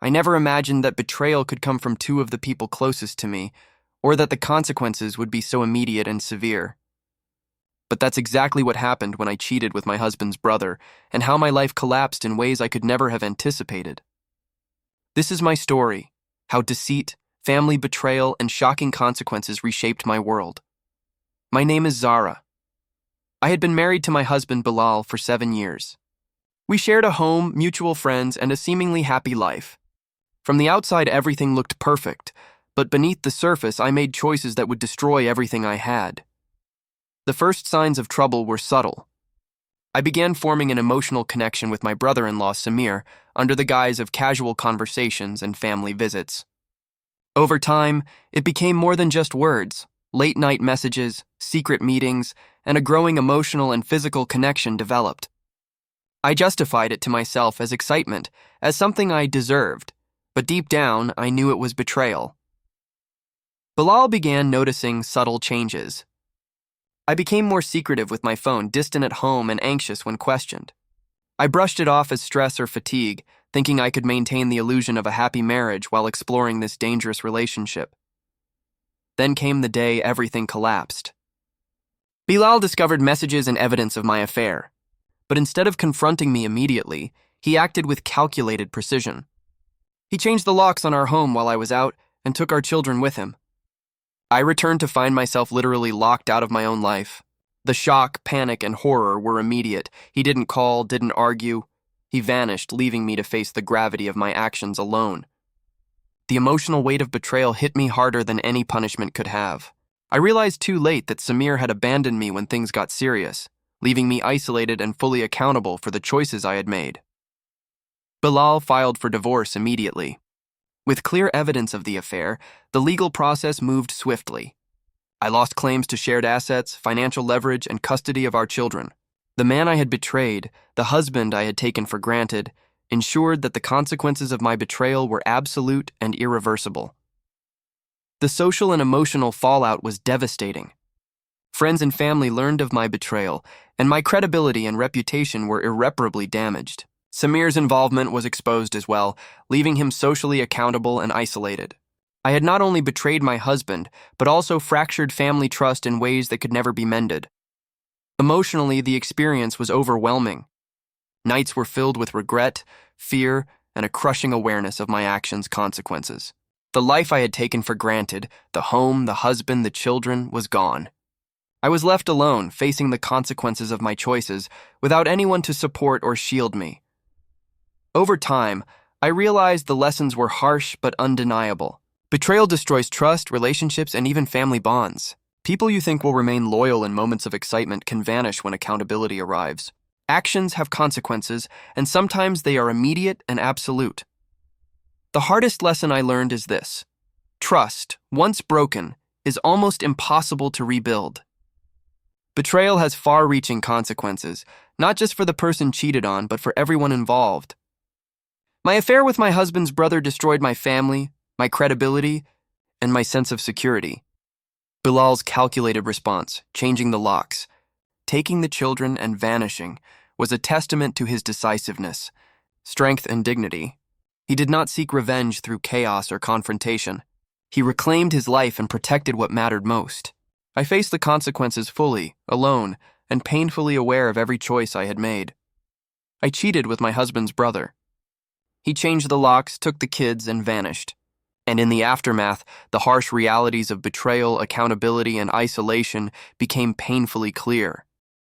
I never imagined that betrayal could come from two of the people closest to me, or that the consequences would be so immediate and severe. But that's exactly what happened when I cheated with my husband's brother, and how my life collapsed in ways I could never have anticipated. This is my story, how deceit, family betrayal, and shocking consequences reshaped my world. My name is Zara. I had been married to my husband Bilal for 7 years. We shared a home, mutual friends, and a seemingly happy life. From the outside, everything looked perfect, but beneath the surface, I made choices that would destroy everything I had. The first signs of trouble were subtle. I began forming an emotional connection with my brother-in-law Samir under the guise of casual conversations and family visits. Over time, it became more than just words. Late-night messages, secret meetings, and a growing emotional and physical connection developed. I justified it to myself as excitement, as something I deserved, but deep down, I knew it was betrayal. Bilal began noticing subtle changes. I became more secretive with my phone, distant at home and anxious when questioned. I brushed it off as stress or fatigue, thinking I could maintain the illusion of a happy marriage while exploring this dangerous relationship. Then came the day everything collapsed. Bilal discovered messages and evidence of my affair, but instead of confronting me immediately, he acted with calculated precision. He changed the locks on our home while I was out and took our children with him. I returned to find myself literally locked out of my own life. The shock, panic, and horror were immediate. He didn't call, didn't argue. He vanished, leaving me to face the gravity of my actions alone. The emotional weight of betrayal hit me harder than any punishment could have. I realized too late that Samir had abandoned me when things got serious, leaving me isolated and fully accountable for the choices I had made. Bilal filed for divorce immediately. With clear evidence of the affair, the legal process moved swiftly. I lost claims to shared assets, financial leverage, and custody of our children. The man I had betrayed, the husband I had taken for granted, ensured that the consequences of my betrayal were absolute and irreversible. The social and emotional fallout was devastating. Friends and family learned of my betrayal, and my credibility and reputation were irreparably damaged. Samir's involvement was exposed as well, leaving him socially accountable and isolated. I had not only betrayed my husband, but also fractured family trust in ways that could never be mended. Emotionally, the experience was overwhelming. Nights were filled with regret, fear, and a crushing awareness of my actions' consequences. The life I had taken for granted, the home, the husband, the children, was gone. I was left alone, facing the consequences of my choices, without anyone to support or shield me. Over time, I realized the lessons were harsh but undeniable. Betrayal destroys trust, relationships, and even family bonds. People you think will remain loyal in moments of excitement can vanish when accountability arrives. Actions have consequences, and sometimes they are immediate and absolute. The hardest lesson I learned is this: trust, once broken, is almost impossible to rebuild. Betrayal has far-reaching consequences, not just for the person cheated on, but for everyone involved. My affair with my husband's brother destroyed my family, my credibility, and my sense of security. Bilal's calculated response, changing the locks, taking the children, and vanishing, was a testament to his decisiveness, strength, and dignity. He did not seek revenge through chaos or confrontation. He reclaimed his life and protected what mattered most. I faced the consequences fully, alone, and painfully aware of every choice I had made. I cheated with my husband's brother. He changed the locks, took the kids, and vanished. And in the aftermath, the harsh realities of betrayal, accountability, and isolation became painfully clear.